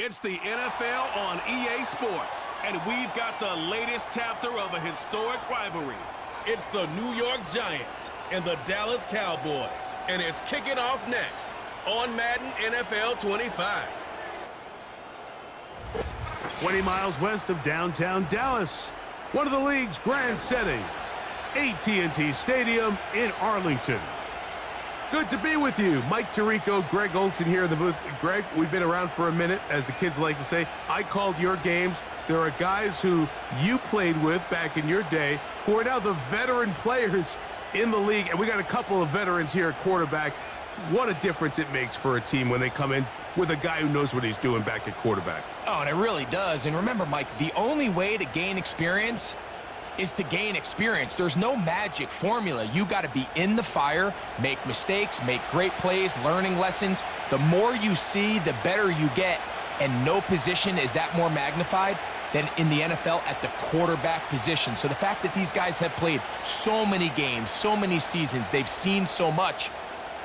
It's the NFL on EA Sports, and we've got the latest chapter of a historic rivalry. It's the New York Giants and the Dallas Cowboys, and it's kicking off next on Madden NFL 25. 20 miles west of downtown Dallas, one of the league's grand settings, AT&T Stadium in Arlington. Good to be with you. Mike Tirico, Greg Olson here in the booth. Greg, we've been around for a minute, as the kids like to say. I called your games. There are guys who you played with back in your day who are now the veteran players in the league, and we got a couple of veterans here at quarterback. What a difference it makes for a team when they come in with a guy who knows what he's doing back at quarterback. Oh, and it really does. And remember, Mike, the only way to gain experience is to gain experience. There's no magic formula. You got to be in the fire, make mistakes, make great plays, learning lessons. The more you see, the better you get, and no position is that more magnified than in the NFL at the quarterback position. So the fact that these guys have played so many games, so many seasons, they've seen so much,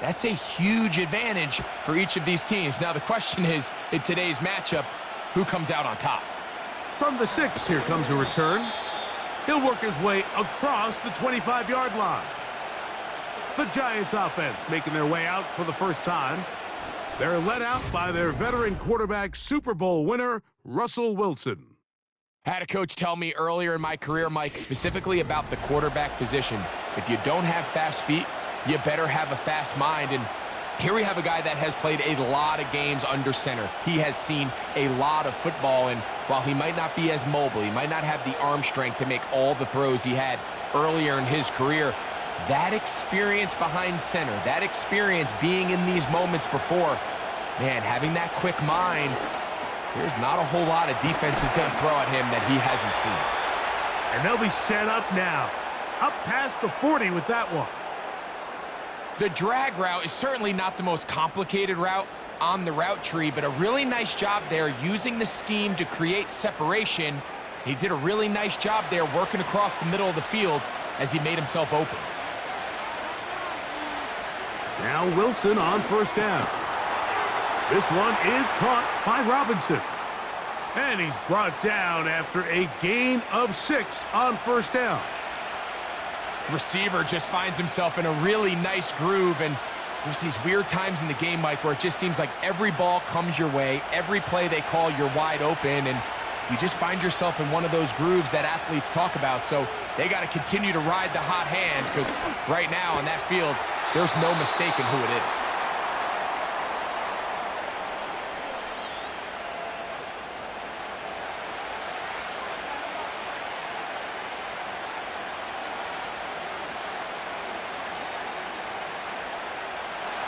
that's a huge advantage for each of these teams. Now the question is, in today's matchup, who comes out on top? From the 6, here comes a return. He'll work his way across the 25-yard line. The Giants offense making their way out for the first time. They're led out by their veteran quarterback, Super Bowl winner, Russell Wilson. I had a coach tell me earlier in my career, Mike, specifically about the quarterback position. If you don't have fast feet, you better have a fast mind. And here we have a guy that has played a lot of games under center. He has seen a lot of football, and while he might not be as mobile, he might not have the arm strength to make all the throws he had earlier in his career, that experience behind center, that experience being in these moments before, man, having that quick mind, there's not a whole lot of defense is going to throw at him that he hasn't seen. And they'll be set up now. Up past the 40 with that one. The drag route is certainly not the most complicated route on the route tree, but a really nice job there using the scheme to create separation. He did a really nice job there working across the middle of the field as he made himself open. Now Wilson on first down. This one is caught by Robinson. And he's brought down after a gain of 6 on first down. Receiver just finds himself in a really nice groove, and there's these weird times in the game, Mike, where it just seems like every ball comes your way, every play they call, you're wide open, and you just find yourself in one of those grooves that athletes talk about. So they got to continue to ride the hot hand, because right now on that field, there's no mistaking who it is.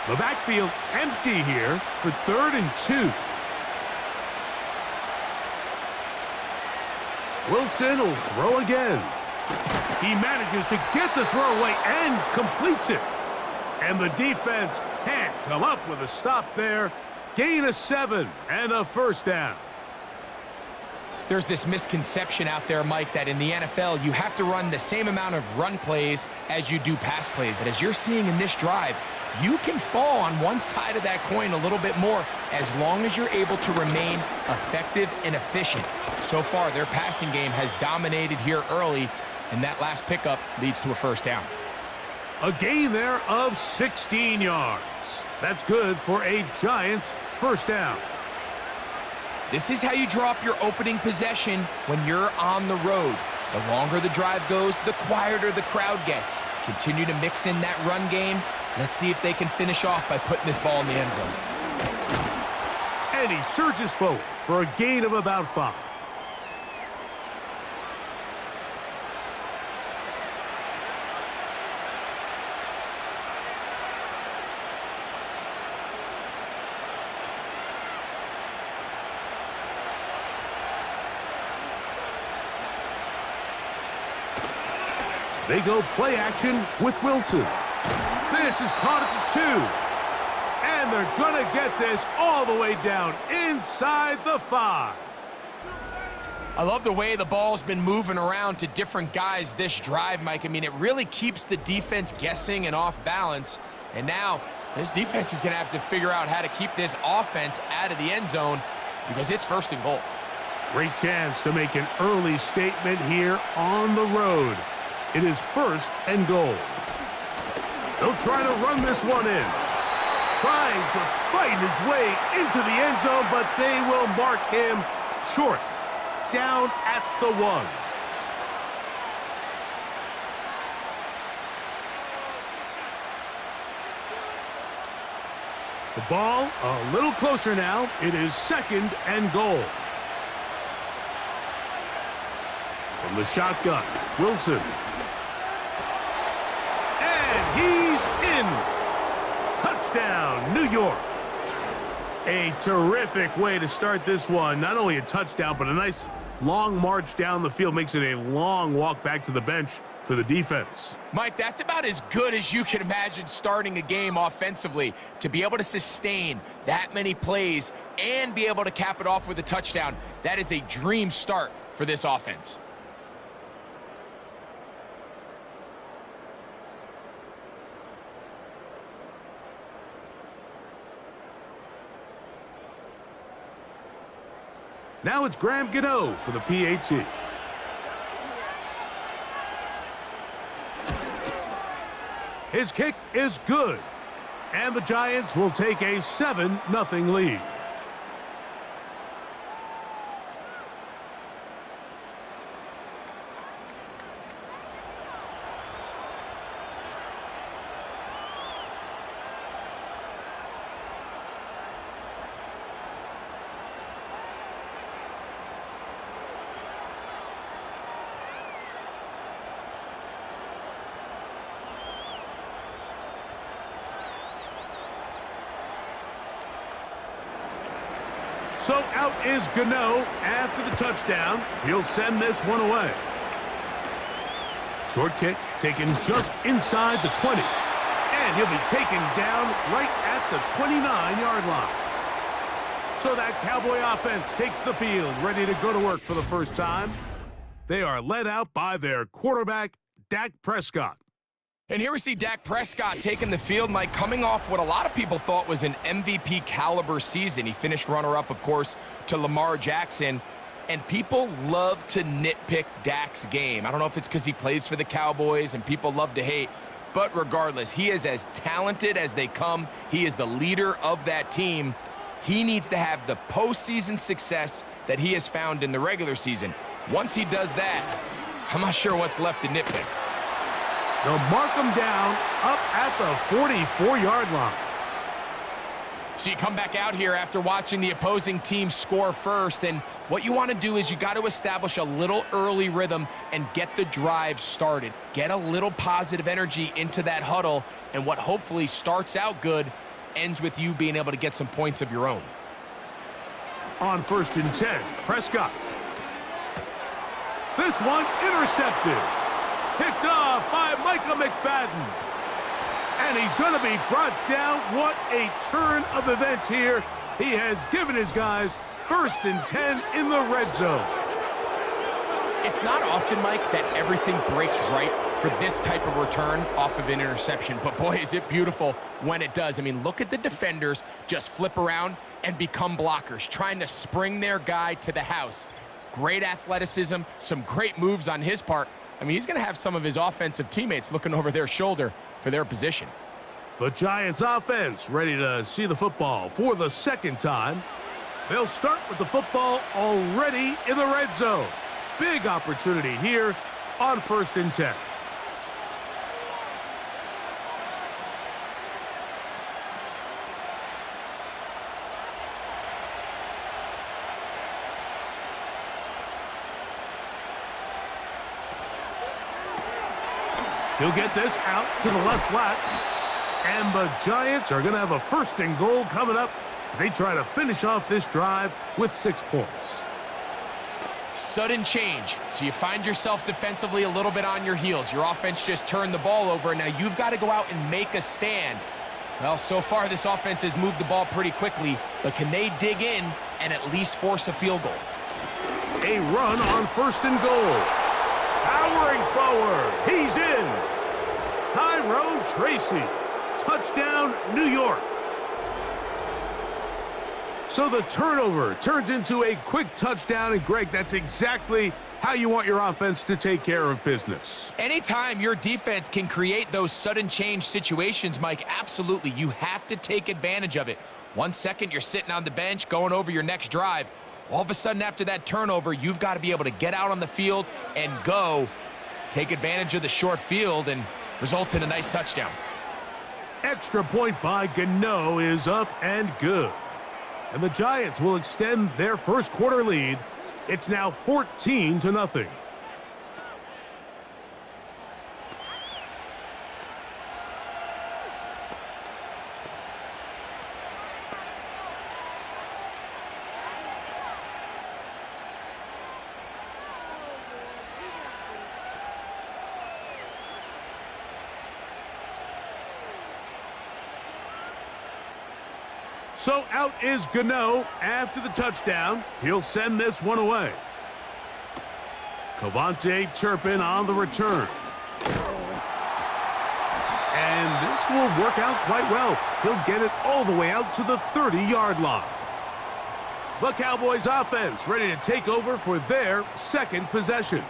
The backfield empty here for 3rd and 2. Wilson will throw again. He manages to get the throw away and completes it. And the defense can't come up with a stop there. Gain of 7 and a first down. There's this misconception out there, Mike, that in the NFL, you have to run the same amount of run plays as you do pass plays. And as you're seeing in this drive, you can fall on one side of that coin a little bit more as long as you're able to remain effective and efficient. So far, their passing game has dominated here early, and that last pickup leads to a first down. A gain there of 16 yards. That's good for a Giants first down. This is how you draw up your opening possession when you're on the road. The longer the drive goes, the quieter the crowd gets. Continue to mix in that run game. Let's see if they can finish off by putting this ball in the end zone. And he surges forward for a gain of about 5. They go play action with Wilson. This is caught at the 2. And they're going to get this all the way down inside the 5. I love the way the ball's been moving around to different guys this drive, Mike. I mean, it really keeps the defense guessing and off balance. And now this defense is going to have to figure out how to keep this offense out of the end zone. because it's 1st and goal. Great chance to make an early statement here on the road. It is 1st and goal. They'll try to run this one in. Trying to fight his way into the end zone, but they will mark him short. Down at the 1. The ball a little closer now. It is 2nd and goal. From the shotgun, Wilson. And he's in. Touchdown, New York. A terrific way to start this one. Not only a touchdown, but a nice long march down the field. Makes it a long walk back to the bench for the defense. Mike, that's about as good as you can imagine starting a game offensively. To be able to sustain that many plays and be able to cap it off with a touchdown, that is a dream start for this offense. Now it's Graham Gano for the PAT. His kick is good, and the Giants will take a 7-0 lead. So out is Gano after the touchdown. He'll send this one away. Short kick taken just inside the 20. And he'll be taken down right at the 29-yard line. So that Cowboy offense takes the field, ready to go to work for the first time. They are led out by their quarterback, Dak Prescott. And here we see Dak Prescott taking the field, Mike, coming off what a lot of people thought was an MVP caliber season. He finished runner-up, of course, to Lamar Jackson. And people love to nitpick Dak's game. I don't know if it's because he plays for the Cowboys and people love to hate. But regardless, he is as talented as they come. He is the leader of that team. He needs to have the postseason success that he has found in the regular season. Once he does that, I'm not sure what's left to nitpick. They'll mark him down up at the 44-yard line. So you come back out here after watching the opposing team score first, and what you want to do is you got to establish a little early rhythm and get the drive started. Get a little positive energy into that huddle, and what hopefully starts out good ends with you being able to get some points of your own. On 1st and 10, Prescott. This one intercepted. Picked off by Micah McFadden. And he's going to be brought down. What a turn of events here. He has given his guys 1st and 10 in the red zone. It's not often, Mike, that everything breaks right for this type of return off of an interception. But boy, is it beautiful when it does. I mean, look at the defenders just flip around and become blockers, trying to spring their guy to the house. Great athleticism, some great moves on his part. I mean, he's going to have some of his offensive teammates looking over their shoulder for their position. The Giants offense ready to see the football for the 2nd time. They'll start with the football already in the red zone. Big opportunity here on 1st and 10. He'll get this out to the left flat. And the Giants are going to have a 1st and goal coming up as they try to finish off this drive with 6 points. Sudden change. So you find yourself defensively a little bit on your heels. Your offense just turned the ball over, and now you've got to go out and make a stand. Well, so far this offense has moved the ball pretty quickly, but can they dig in and at least force a field goal? A run on 1st and goal. Powering forward. He's in. Tyrone Tracy. Touchdown, New York. So the turnover turns into a quick touchdown, and Greg, that's exactly how you want your offense to take care of business. Anytime your defense can create those sudden change situations, Mike, absolutely, you have to take advantage of it. 1 second, you're sitting on the bench going over your next drive. All of a sudden, after that turnover, you've got to be able to get out on the field and go. Take advantage of the short field, and results in a nice touchdown. Extra point by Gano is up and good. And the Giants will extend their first quarter lead. It's now 14-0. So out is Gano after the touchdown. He'll send this one away. Cavante Turpin on the return. And this will work out quite well. He'll get it all the way out to the 30-yard line. The Cowboys offense ready to take over for their second possession.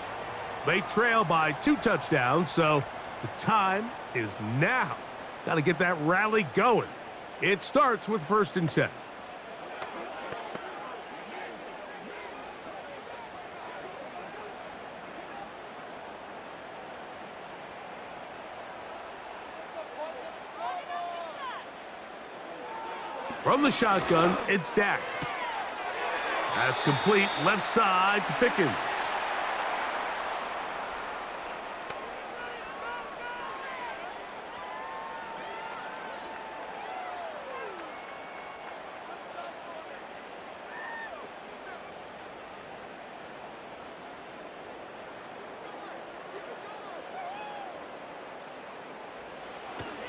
They trail by 2 touchdowns, so the time is now. Got to get that rally going. It starts with 1st and 10. From the shotgun, it's Dak. That's complete left side to Pickens.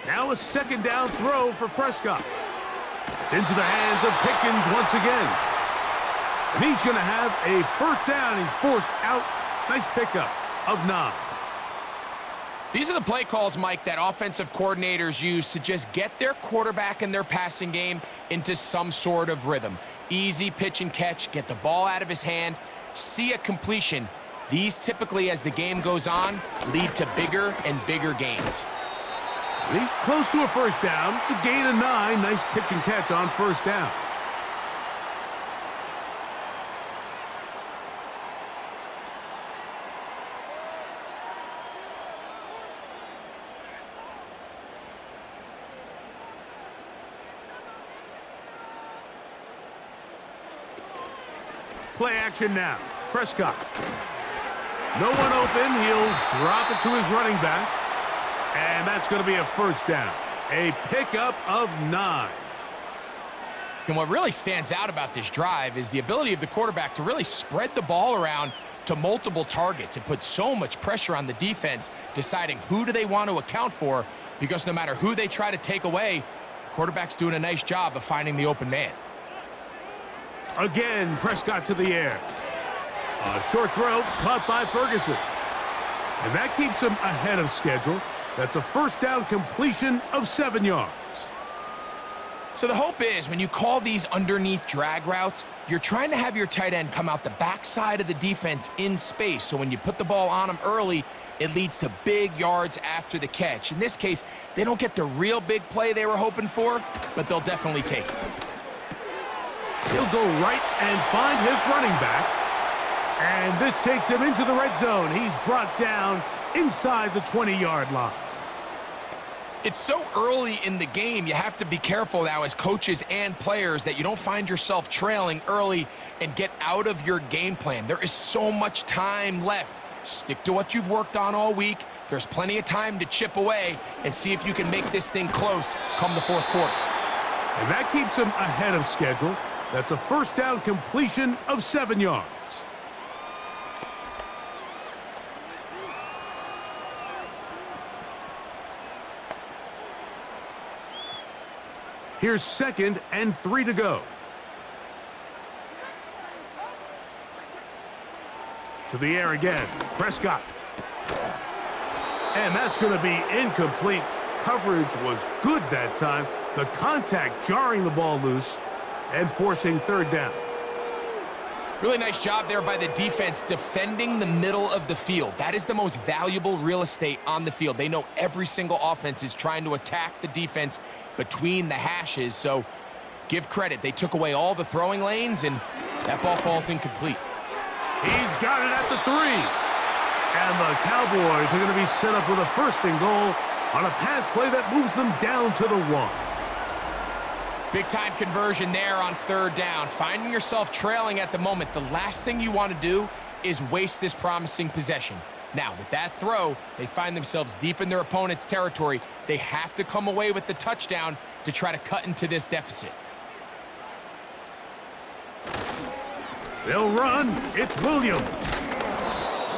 Now a 2nd down throw for Prescott. It's into the hands of Pickens once again. And he's going to have a 1st down. He's forced out. Nice pickup of 9. These are the play calls, Mike, that offensive coordinators use to just get their quarterback and their passing game into some sort of rhythm. Easy pitch and catch, get the ball out of his hand, see a completion. These typically, as the game goes on, lead to bigger and bigger gains. And he's close to a 1st down. It's a gain of 9. Nice pitch and catch on 1st down. Play action now. Prescott. No one open. He'll drop it to his running back. And that's going to be a 1st down. A pickup of 9. And what really stands out about this drive is the ability of the quarterback to really spread the ball around to multiple targets. It puts so much pressure on the defense deciding who do they want to account for, because no matter who they try to take away, the quarterback's doing a nice job of finding the open man. Again, Prescott to the air. A short throw caught by Ferguson. And that keeps him ahead of schedule. That's a 1st down completion of 7 yards. So the hope is when you call these underneath drag routes, you're trying to have your tight end come out the backside of the defense in space. So when you put the ball on him early, it leads to big yards after the catch. In this case, they don't get the real big play they were hoping for, but they'll definitely take it. He'll go right and find his running back. And this takes him into the red zone. He's brought down inside the 20-yard line. It's so early in the game, you have to be careful now as coaches and players that you don't find yourself trailing early and get out of your game plan. There is so much time left. Stick to what you've worked on all week. There's plenty of time to chip away and see if you can make this thing close come the 4th quarter. And that keeps him ahead of schedule. That's a 1st down completion of 7 yards. Here's 2nd and 3 to go. To the air again. Prescott. And that's going to be incomplete. Coverage was good that time. The contact jarring the ball loose. and forcing third down. Really nice job there by the defense defending the middle of the field. That is the most valuable real estate on the field. They know every single offense is trying to attack the defense between the hashes, so give credit. They took away all the throwing lanes, and that ball falls incomplete. He's got it at the 3. And the Cowboys are going to be set up with a 1st and goal on a pass play that moves them down to the 1. Big-time conversion there on 3rd down. Finding yourself trailing at the moment, the last thing you want to do is waste this promising possession. Now, with that throw, they find themselves deep in their opponent's territory. They have to come away with the touchdown to try to cut into this deficit. They'll run. It's Williams.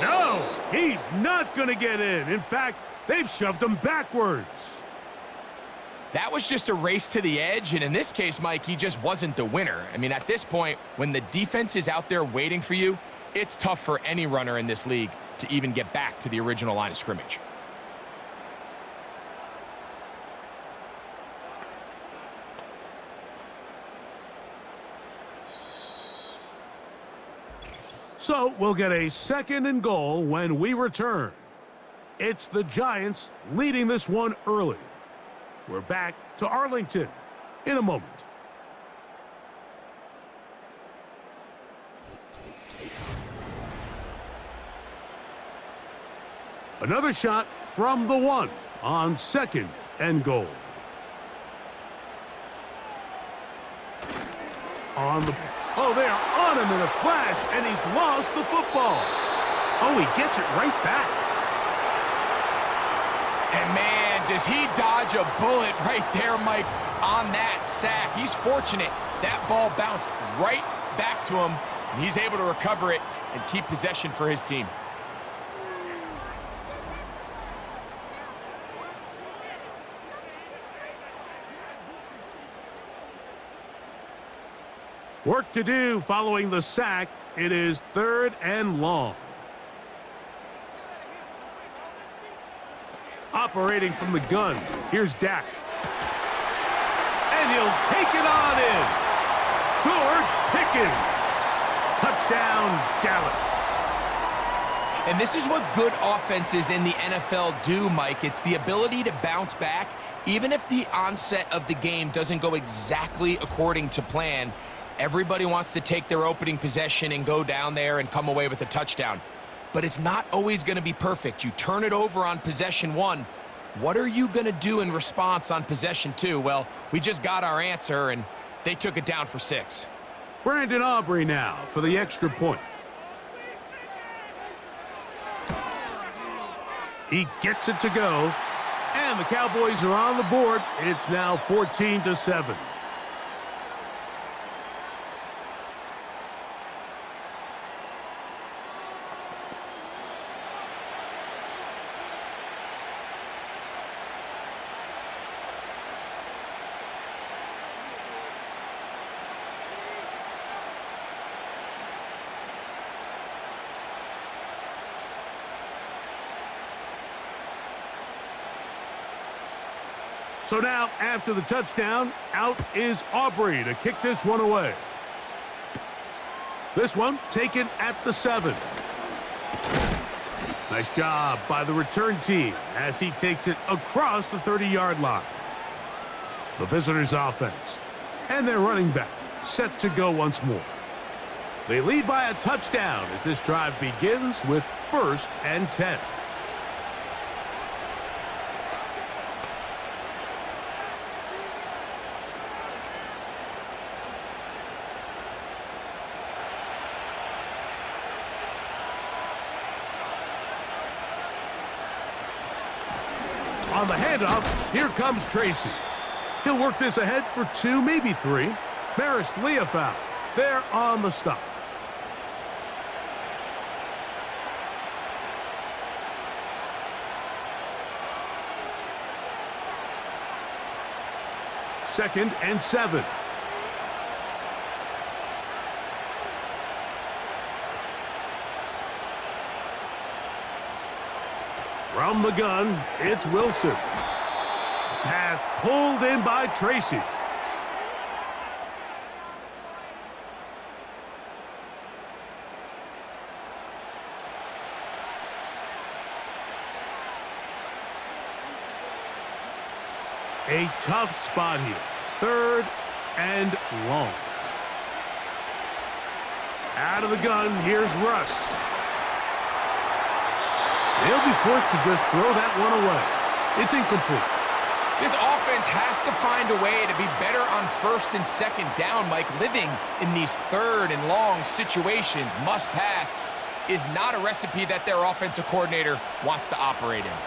No, he's not going to get in. In fact, they've shoved him backwards. That was just a race to the edge, and in this case, Mike, he just wasn't the winner. I mean, at this point, when the defense is out there waiting for you, it's tough for any runner in this league to even get back to the original line of scrimmage. So we'll get a 2nd and goal when we return. It's the Giants leading this one early. We're back to Arlington in a moment. Another shot from the 1 on 2nd and goal. Oh, they are on him in a flash, and he's lost the football. Oh, he gets it right back. And man, does he dodge a bullet right there, Mike, on that sack. He's fortunate that ball bounced right back to him, and he's able to recover it and keep possession for his team. Work to do following the sack. It is 3rd and long. Operating from the gun, here's Dak. And he'll take it on in. George Pickens. Touchdown, Dallas. And this is what good offenses in the NFL do, Mike. It's the ability to bounce back, even if the onset of the game doesn't go exactly according to plan. Everybody wants to take their opening possession and go down there and come away with a touchdown. But it's not always going to be perfect. You turn it over on possession 1. What are you going to do in response on possession 2? Well, we just got our answer, and they took it down for 6. Brandon Aubrey now for the extra point. He gets it to go, and the Cowboys are on the board. It's now 14-7. So now, after the touchdown, out is Aubrey to kick this one away. This one taken at the 7. Nice job by the return team as he takes it across the 30-yard line. The visitors' offense and their running back set to go once more. They lead by a touchdown as this drive begins with 1st and 10. On the handoff, here comes Tracy. He'll work this ahead for 2, maybe 3. Maris Leofow there on the stop. Second and 7. From the gun, it's Wilson. Pass pulled in by Tracy. A tough spot here. 3rd and long. Out of the gun, here's Russ. They'll be forced to just throw that one away. It's incomplete. This offense has to find a way to be better on 1st and 2nd down, Mike. Living in these 3rd and long situations, must pass, is not a recipe that their offensive coordinator wants to operate in.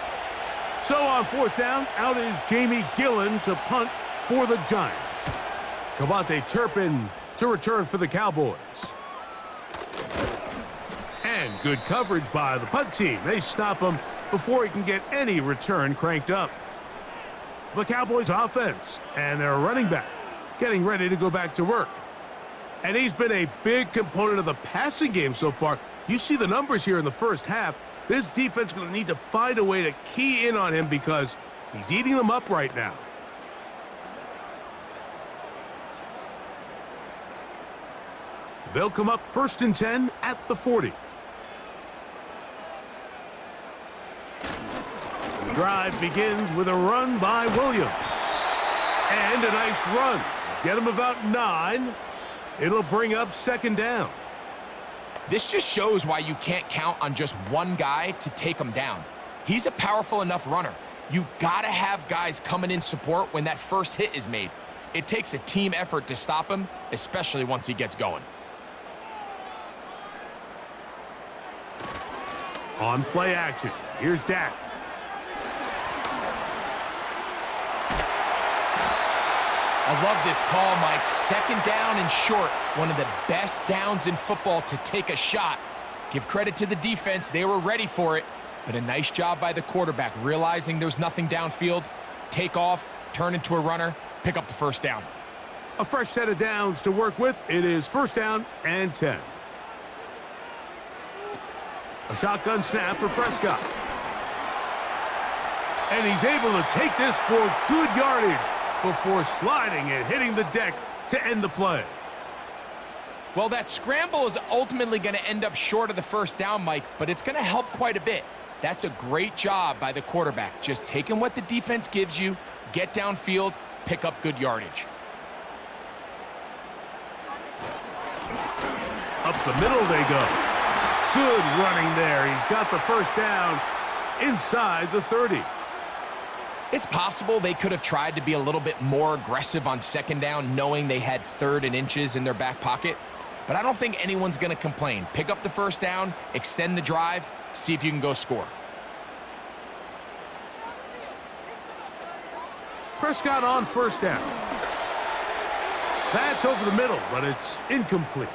So on 4th down, out is Jamie Gillen to punt for the Giants. Cavante Turpin to return for the Cowboys. And good coverage by the punt team. They stop him before he can get any return cranked up. The Cowboys offense and their running back getting ready to go back to work. And he's been a big component of the passing game so far. You see the numbers here in the first half. This defense is going to need to find a way to key in on him because he's eating them up right now. They'll come up 1st and 10 at the 40. The drive begins with a run by Williams. And a nice run. Get him about 9. It'll bring up 2nd down. This just shows why you can't count on just one guy to take him down. He's a powerful enough runner. You gotta have guys coming in support when that first hit is made. It takes a team effort to stop him, especially once he gets going. On play action, here's Dak. I love this call, Mike. 2nd down and short. One of the best downs in football to take a shot. Give credit to the defense. They were ready for it. But a nice job by the quarterback, realizing there's nothing downfield. Take off, turn into a runner, pick up the 1st down. A fresh set of downs to work with. It is 1st down and 10. A shotgun snap for Prescott. And he's able to take this for good yardage before sliding and hitting the deck to end the play. Well, that scramble is ultimately going to end up short of the 1st down, Mike, but it's going to help quite a bit. That's a great job by the quarterback. Just taking what the defense gives you, get downfield, pick up good yardage. Up the middle they go. Good running there. He's got the 1st down inside the 30. It's possible they could have tried to be a little bit more aggressive on 2nd down, knowing they had 3rd and inches in their back pocket. But I don't think anyone's going to complain. Pick up the 1st down, extend the drive, see if you can go score. Prescott on 1st down. That's over the middle, but it's incomplete.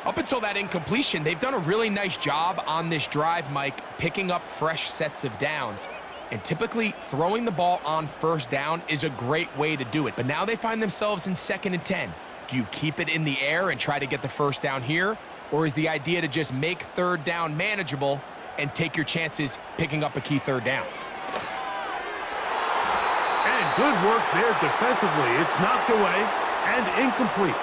Up until that incompletion, they've done a really nice job on this drive, Mike, picking up fresh sets of downs. And typically, throwing the ball on 1st down is a great way to do it. But now they find themselves in 2nd and 10. Do you keep it in the air and try to get the 1st down here? Or is the idea to just make 3rd down manageable and take your chances picking up a key 3rd down? And good work there defensively. It's knocked away and incomplete.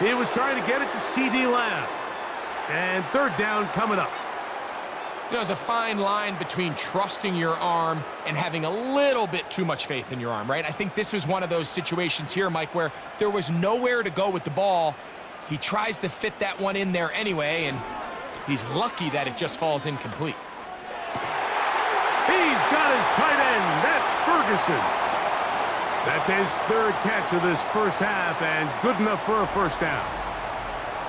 He was trying to get it to C.D. Lamb. And 3rd down coming up. You know, there's a fine line between trusting your arm and having a little bit too much faith in your arm, right? I think this was one of those situations here, Mike, where there was nowhere to go with the ball. He tries to fit that one in there anyway, and he's lucky that it just falls incomplete. He's got his tight end. That's Ferguson. That's his 3rd catch of this first half, and good enough for a 1st down.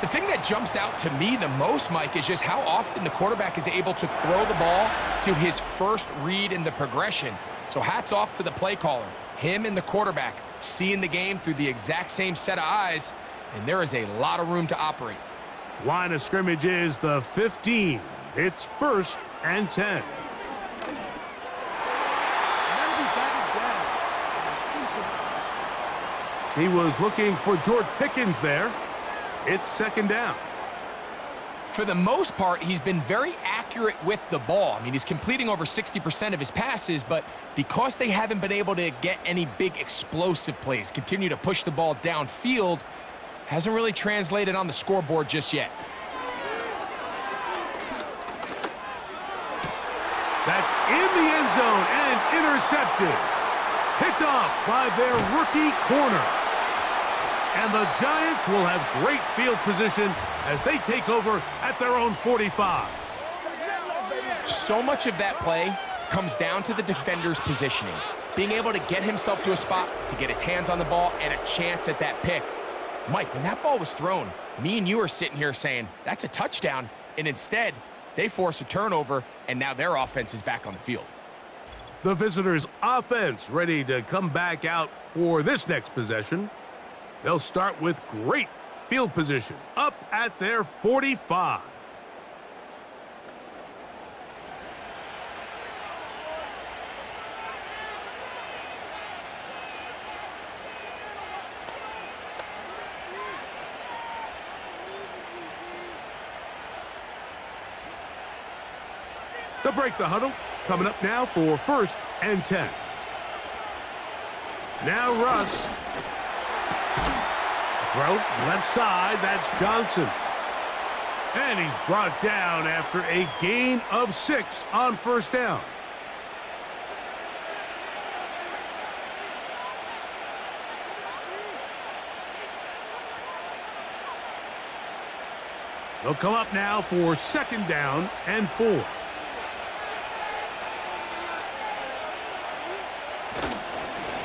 The thing that jumps out to me the most, Mike, is just how often the quarterback is able to throw the ball to his first read in the progression. So hats off to the play caller. Him and the quarterback seeing the game through the exact same set of eyes, and there is a lot of room to operate. Line of scrimmage is the 15. It's 1st and 10. He was looking for George Pickens there. It's 2nd down. For the most part, he's been very accurate with the ball. I mean, he's completing over 60% of his passes, but because they haven't been able to get any big explosive plays, continue to push the ball downfield, hasn't really translated on the scoreboard just yet. That's in the end zone and intercepted. Picked off by their rookie corner. And the Giants will have great field position as they take over at their own 45. So much of that play comes down to the defender's positioning, being able to get himself to a spot to get his hands on the ball and a chance at that pick. Mike, when that ball was thrown, me and you are sitting here saying, that's a touchdown, and instead, they force a turnover, and now their offense is back on the field. The visitors' offense ready to come back out for this next possession. They'll start with great field position up at their 45. They'll break the huddle. Coming up now for 1st and 10. Now Russ. Throw left side. That's Johnson. And he's brought down after a gain of 6 on 1st down. They'll come up now for 2nd down and 4.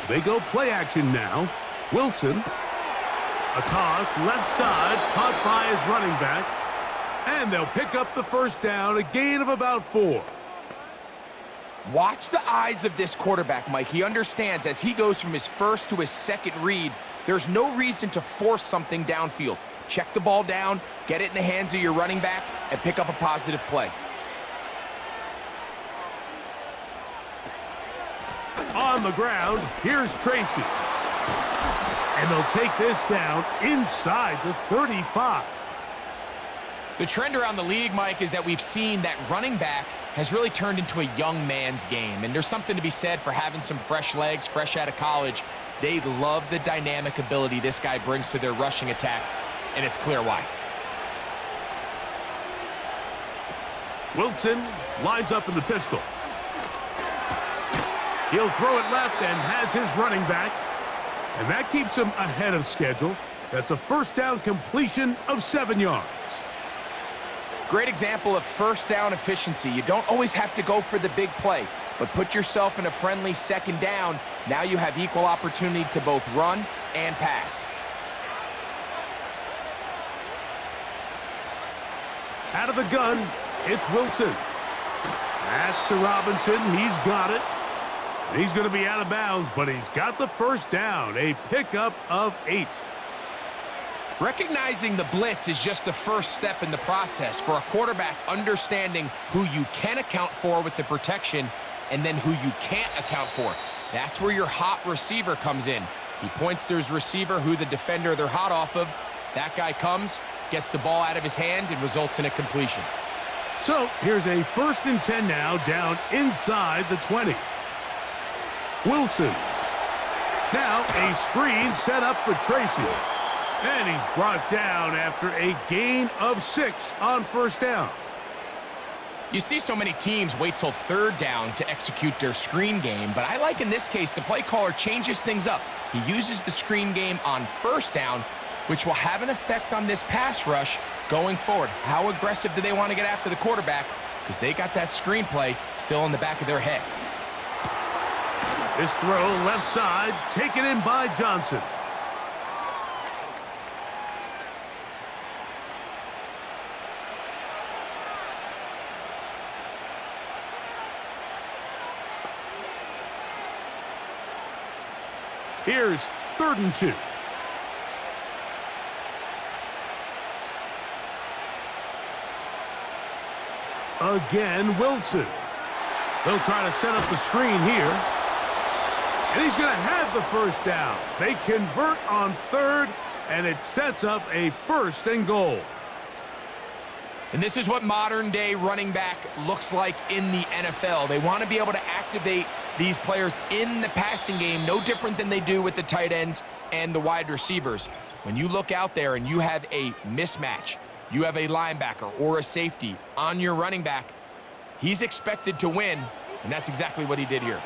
They go play action now. Wilson. A toss, left side, caught by his running back. And they'll pick up the 1st down, a gain of about 4. Watch the eyes of this quarterback, Mike. He understands as he goes from his first to his second read, there's no reason to force something downfield. Check the ball down, get it in the hands of your running back, and pick up a positive play. On the ground, here's Tracy. And they'll take this down inside the 35. The trend around the league, Mike, is that we've seen that running back has really turned into a young man's game. And there's something to be said for having some fresh legs, fresh out of college. They love the dynamic ability this guy brings to their rushing attack, and it's clear why. Wilson lines up in the pistol. He'll throw it left and has his running back. And that keeps him ahead of schedule. That's a 1st down completion of 7 yards. Great example of 1st down efficiency. You don't always have to go for the big play, but put yourself in a friendly 2nd down. Now you have equal opportunity to both run and pass. Out of the gun, it's Wilson. That's to Robinson. He's got it. And he's going to be out of bounds, but he's got the 1st down, a pickup of 8. Recognizing the blitz is just the first step in the process for a quarterback understanding who you can account for with the protection and then who you can't account for. That's where your hot receiver comes in. He points to his receiver who the defender they're hot off of. That guy comes, gets the ball out of his hand, and results in a completion. So here's a 1st and 10 now down inside the 20. Wilson. Now a screen set up for Tracy. And he's brought down after a gain of 6 on 1st down. You see so many teams wait till 3rd down to execute their screen game, but I like in this case the play caller changes things up. He uses the screen game on 1st down, which will have an effect on this pass rush going forward. How aggressive do they want to get after the quarterback? Because they got that screen play still in the back of their head. This throw left side, taken in by Johnson. Here's 3rd and 2. Again, Wilson. They'll try to set up the screen here. And he's going to have the 1st down. They convert on 3rd, and it sets up a 1st and goal. And this is what modern-day running back looks like in the NFL. They want to be able to activate these players in the passing game, no different than they do with the tight ends and the wide receivers. When you look out there and you have a mismatch, you have a linebacker or a safety on your running back, he's expected to win, and that's exactly what he did here.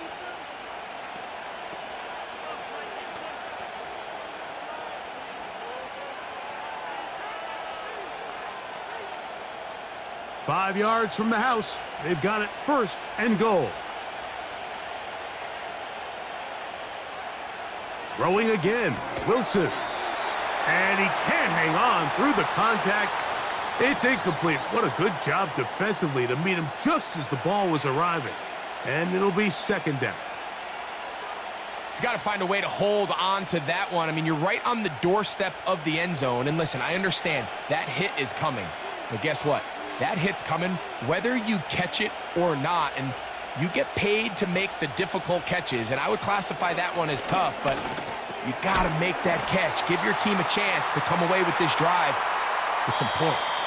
5 yards from the house. They've got it 1st and goal. Throwing again. Wilson. And he can't hang on through the contact. It's incomplete. What a good job defensively to meet him just as the ball was arriving. And it'll be 2nd down. He's got to find a way to hold on to that one. I mean, you're right on the doorstep of the end zone. And listen, I understand that hit is coming. But guess what? That hit's coming whether you catch it or not. And you get paid to make the difficult catches. And I would classify that one as tough, but you got to make that catch. Give your team a chance to come away with this drive with some points.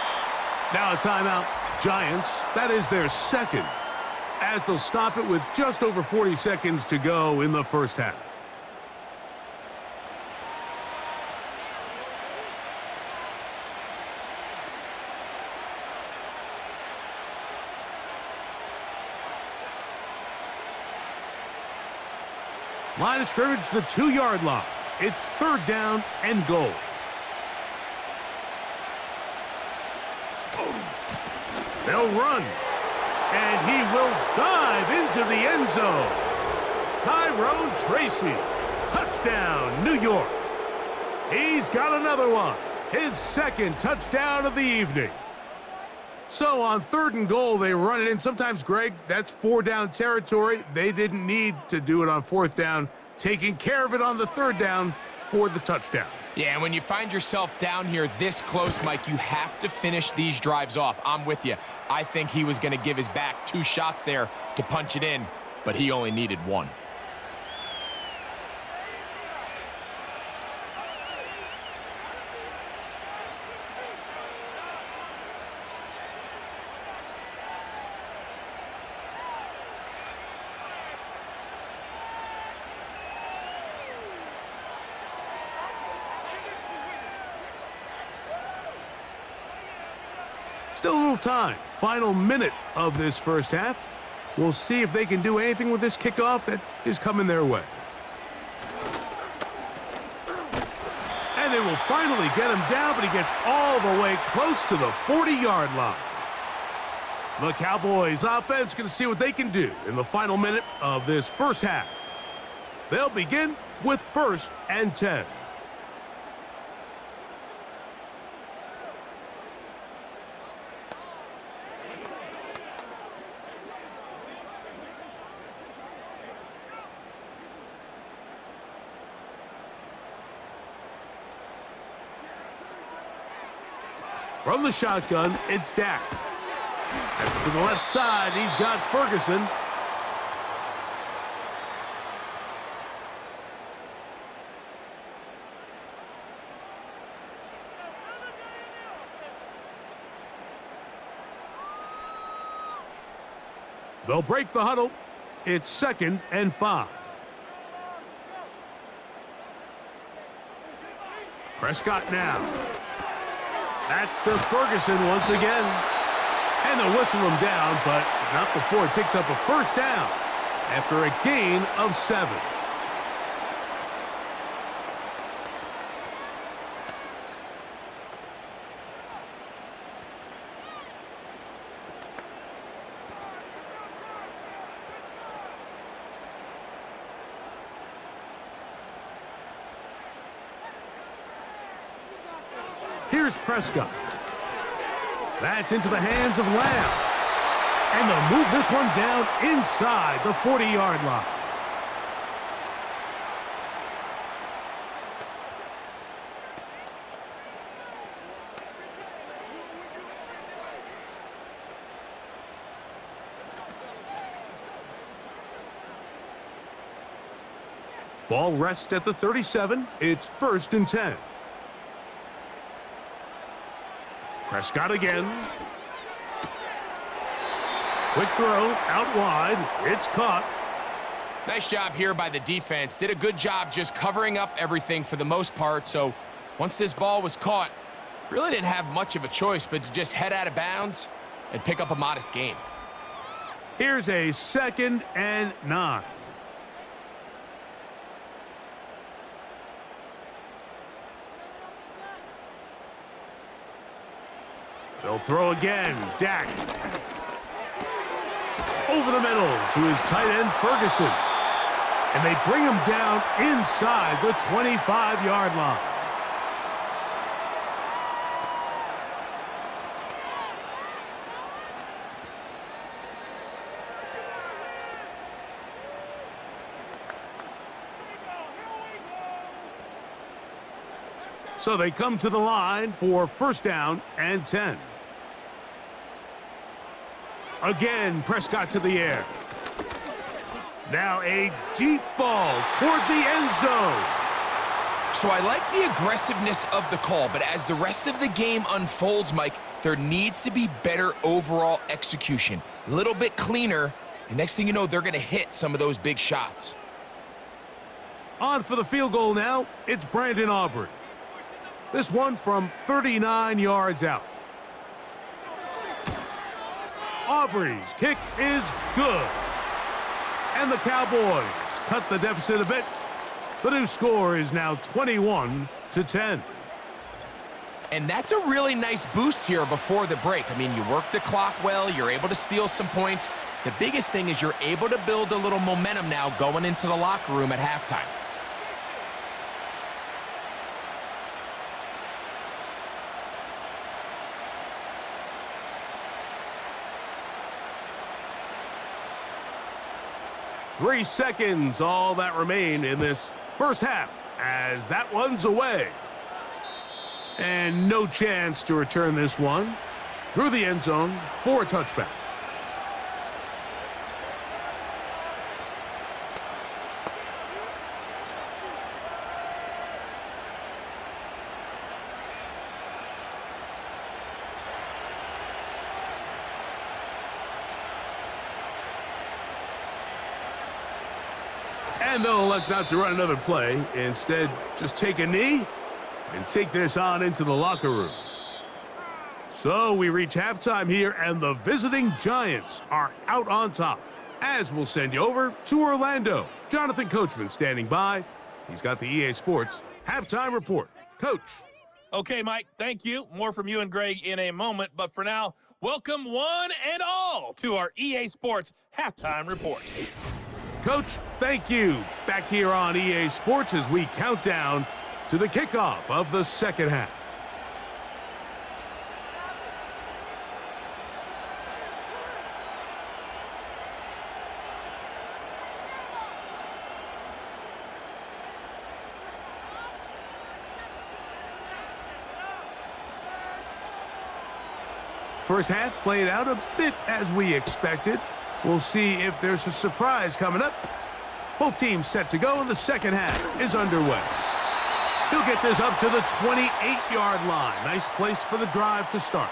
Now a timeout. Giants, that is their 2nd, as they'll stop it with just over 40 seconds to go in the 1st half. Line of scrimmage, the 2-yard line. It's 3rd down and goal. They'll run. And he will dive into the end zone. Tyrone Tracy. Touchdown, New York. He's got another one. His 2nd touchdown of the evening. So on 3rd and goal, they run it in. Sometimes, Greg, that's 4-down territory. They didn't need to do it on 4th down. Taking care of it on the 3rd down for the touchdown. Yeah, and when you find yourself down here this close, Mike, you have to finish these drives off. I'm with you. I think he was going to give his back 2 shots there to punch it in, but he only needed 1. Still a little time. Final minute of this 1st half. We'll see if they can do anything with this kickoff that is coming their way. And they will finally get him down, but he gets all the way close to the 40-yard line. The Cowboys offense going to see what they can do in the final minute of this 1st half. They'll begin with 1st and 10. From the shotgun, it's Dak. And to the left side, he's got Ferguson. They'll break the huddle. It's 2nd and 5. Prescott now. That's to Ferguson once again. And they'll whistle him down, but not before he picks up a 1st down after a gain of 7. Here's Prescott. That's into the hands of Lamb. And they'll move this one down inside the 40-yard line. Ball rests at the 37. It's 1st and 10. Prescott again. Quick throw, out wide. It's caught. Nice job here by the defense. Did a good job just covering up everything for the most part. So once this ball was caught, really didn't have much of a choice but to just head out of bounds and pick up a modest gain. Here's a 2nd and 9. They'll throw again. Dak. Over the middle to his tight end, Ferguson. And they bring him down inside the 25-yard line. So they come to the line for first down and 10. Again, Prescott to the air. Now a deep ball toward the end zone. So I like the aggressiveness of the call, but as the rest of the game unfolds, Mike, there needs to be better overall execution. A little bit cleaner, and next thing you know, they're going to hit some of those big shots. On for the field goal now, it's Brandon Aubrey. This one from 39 yards out. Aubrey's kick is good. And the Cowboys cut the deficit a bit. The new score is now 21-10. And that's a really nice boost here before the break. I mean, you work the clock well, you're able to steal some points. The biggest thing is you're able to build a little momentum now going into the locker room at halftime. Three seconds, all that remain in this first half, as that one's away. And no chance to return this one through the end zone for a touchback. And they'll elect not to run another play. Instead, just take a knee and take this on into the locker room. So we reach halftime here, and the visiting Giants are out on top. As we'll send you over to Orlando. Jonathan Coachman standing by. He's got the EA Sports halftime report. Coach. Okay, Mike, thank you. More from you and Greg in a moment. But for now, welcome one and all to our EA Sports halftime report. Coach, thank you. Back here on EA Sports as we count down to the kickoff of the second half. First half played out a bit as we expected. We'll see if there's a surprise coming up. Both teams set to go, and the second half is underway. He'll get this up to the 28-yard line. Nice place for the drive to start.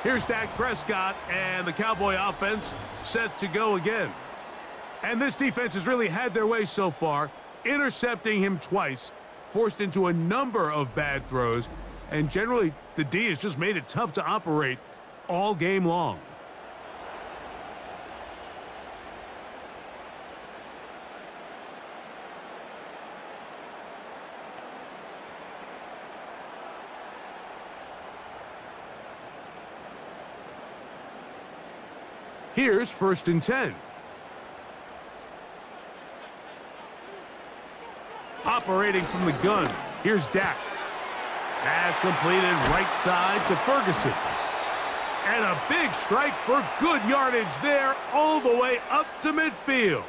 Here's Dak Prescott, and the Cowboy offense set to go again. And this defense has really had their way so far, intercepting him twice, forced into a number of bad throws, and generally the D has just made it tough to operate all game long. Here's first and 10. Operating from the gun, here's Dak. Pass completed right side to Ferguson. And a big strike for good yardage there all the way up to midfield.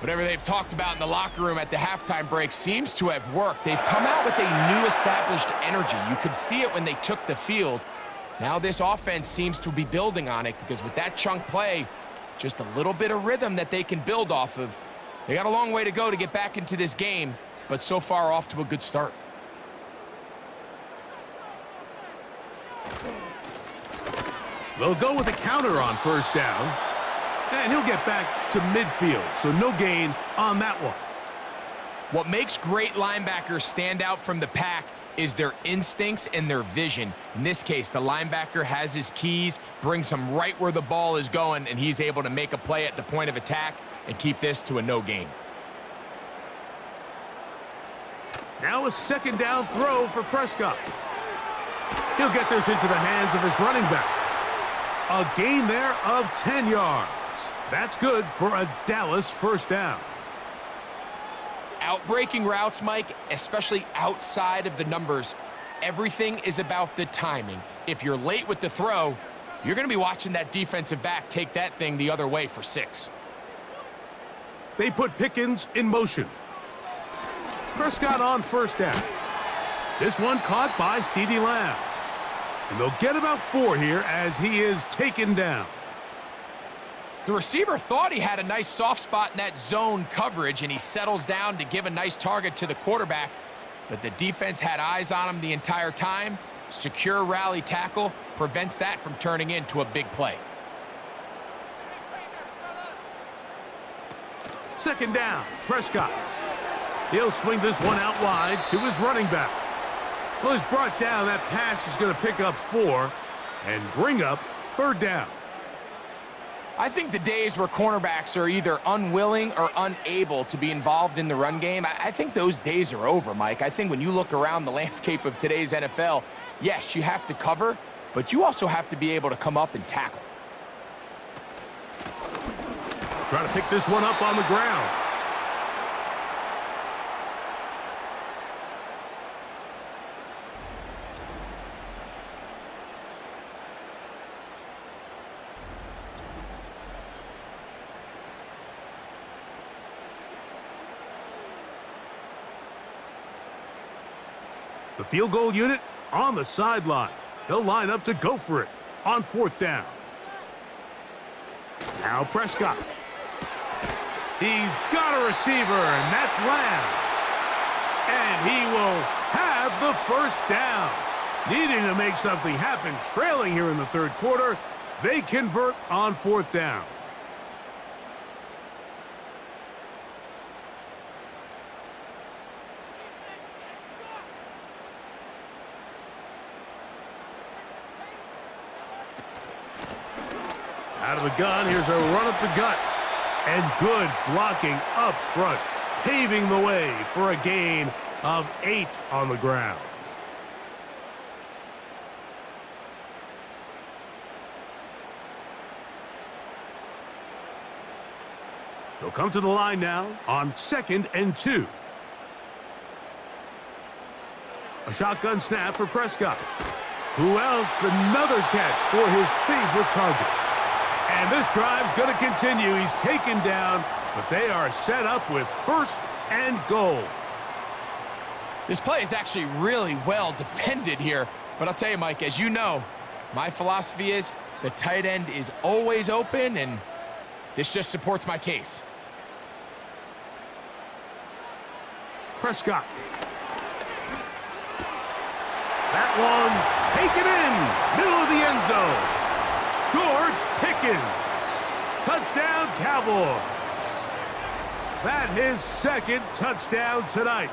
Whatever they've talked about in the locker room at the halftime break seems to have worked. They've come out with a new established energy. You could see it when they took the field. Now this offense seems to be building on it because with that chunk play, just a little bit of rhythm that they can build off of. They got a long way to go to get back into this game, but so far off to a good start. They'll go with a counter on first down, and he'll get back to midfield, so no gain on that one. What makes great linebackers stand out from the pack is their instincts and their vision. In this case, the linebacker has his keys, brings him right where the ball is going, and he's able to make a play at the point of attack and keep this to a no gain. Now a second down throw for Prescott. He'll get this into the hands of his running back. A gain there of 10 yards. That's good for a Dallas first down. Outbreaking routes, Mike, especially outside of the numbers, everything is about the timing. If you're late with the throw, you're going to be watching that defensive back take that thing the other way for 6. They put Pickens in motion. Prescott on first down. This one caught by CeeDee Lamb. And they'll get about 4 here as he is taken down. The receiver thought he had a nice soft spot in that zone coverage, and he settles down to give a nice target to the quarterback. But the defense had eyes on him the entire time. Secure rally tackle prevents that from turning into a big play. Second down, Prescott. He'll swing this one out wide to his running back. Well, he's brought down. That pass is going to pick up 4 and bring up third down. I think the days where cornerbacks are either unwilling or unable to be involved in the run game, I think those days are over, Mike. I think when you look around the landscape of today's NFL, yes, you have to cover, but you also have to be able to come up and tackle. Trying to pick this one up on the ground. The field goal unit on the sideline. They'll line up to go for it on fourth down. Now Prescott. He's got a receiver, and that's Lamb. And he will have the first down. Needing to make something happen, trailing here in the third quarter, they convert on fourth down. Out of the gun, here's a run up the gut. And good blocking up front, paving the way for a gain of 8 on the ground. They'll come to the line now on 2nd and 2. A shotgun snap for Prescott. Who else? Another catch for his favorite target. And this drive's going to continue. He's taken down, but they are set up with first and goal. This play is actually really well defended here. But I'll tell you, Mike, as you know, my philosophy is the tight end is always open, and this just supports my case. Prescott. That one taken in, middle of the end zone. George Pickens. Touchdown, Cowboys. That his second touchdown tonight.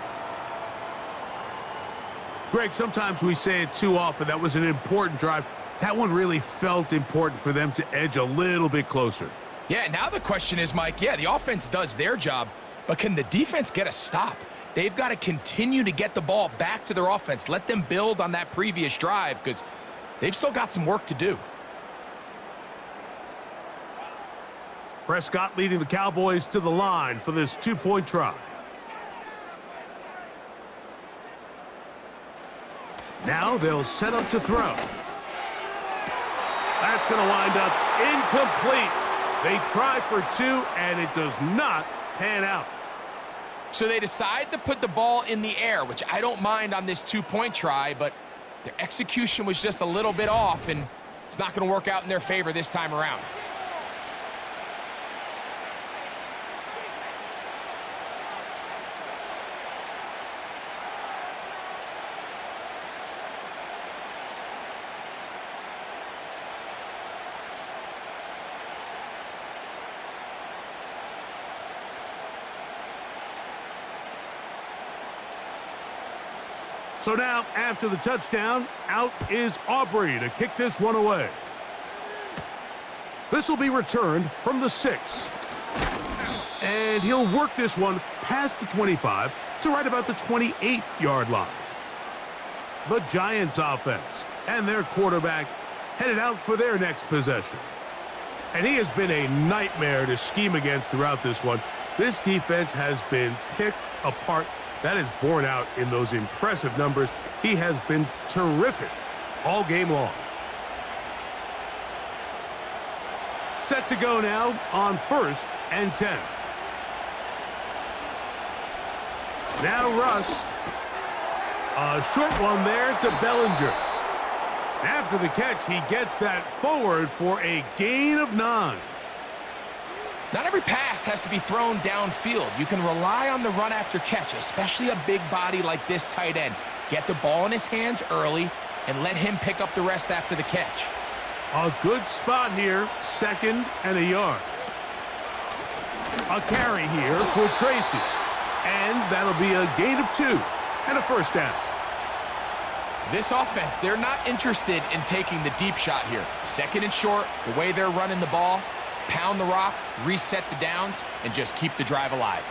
Greg, sometimes we say it too often. That was an important drive. That one really felt important for them to edge a little bit closer. Yeah, now the question is, Mike, yeah, the offense does their job, but can the defense get a stop? They've got to continue to get the ball back to their offense. Let them build on that previous drive because they've still got some work to do. Prescott leading the Cowboys to the line for this two-point try. Now they'll set up to throw. That's going to wind up incomplete. They try for 2, and it does not pan out. So they decide to put the ball in the air, which I don't mind on this two-point try, but their execution was just a little bit off, and it's not going to work out in their favor this time around. So now, after the touchdown, out is Aubrey to kick this one away. This will be returned from the 6. And he'll work this one past the 25 to right about the 28-yard line. the Giants offense. And their quarterback headed out for their next possession. And he has been a nightmare to scheme against throughout this one. This defense has been picked apart. That is borne out in those impressive numbers. He has been terrific all game long. Set to go now on 1st and 10. Now Russ. A short one there to Bellinger. After the catch, he gets that forward for a gain of 9. Not every pass has to be thrown downfield. You can rely on the run after catch, especially a big body like this tight end. Get the ball in his hands early and let him pick up the rest after the catch. A good spot here, 2nd and a yard. A carry here for Tracy. And that'll be a gain of 2 and a 1st down. This offense, they're not interested in taking the deep shot here. 2nd and short, the way they're running the ball, pound the rock, reset the downs, and just keep the drive alive.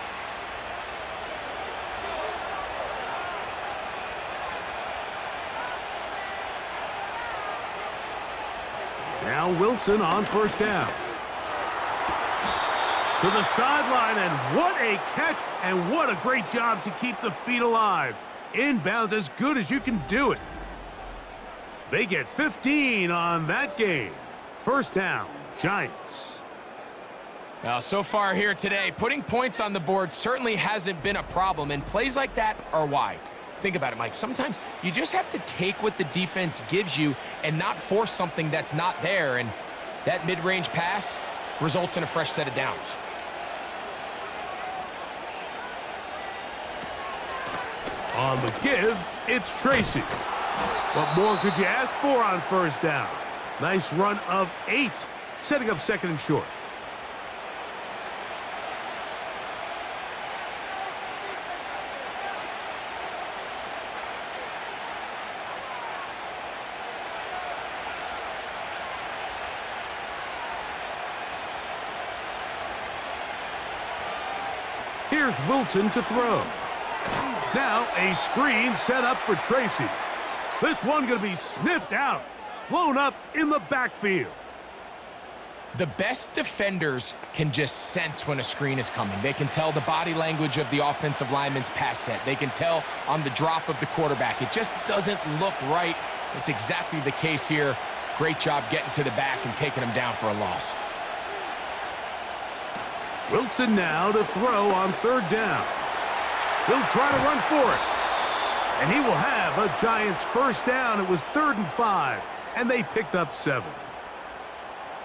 Now Wilson on 1st down. To the sideline, and what a catch, and what a great job to keep the feet alive. Inbounds as good as you can do it. They get 15 on that game. 1st down, Giants. Now, so far here today, putting points on the board certainly hasn't been a problem, and plays like that are why. Think about it, Mike. Sometimes you just have to take what the defense gives you and not force something that's not there, and that mid-range pass results in a fresh set of downs. On the give, it's Tracy. What more could you ask for on 1st down? Nice run of 8, setting up 2nd and short. Here's Wilson to throw. Now a screen set up for Tracy. This one going to be sniffed out, blown up in the backfield. The best defenders can just sense when a screen is coming. They can tell the body language of the offensive lineman's pass set. They can tell on the drop of the quarterback. It just doesn't look right. It's exactly the case here. Great job getting to the back and taking him down for a loss. Wilson now to throw on 3rd down. He'll try to run for it. And he will have a Giants 1st down. It was 3rd and 5, and they picked up 7.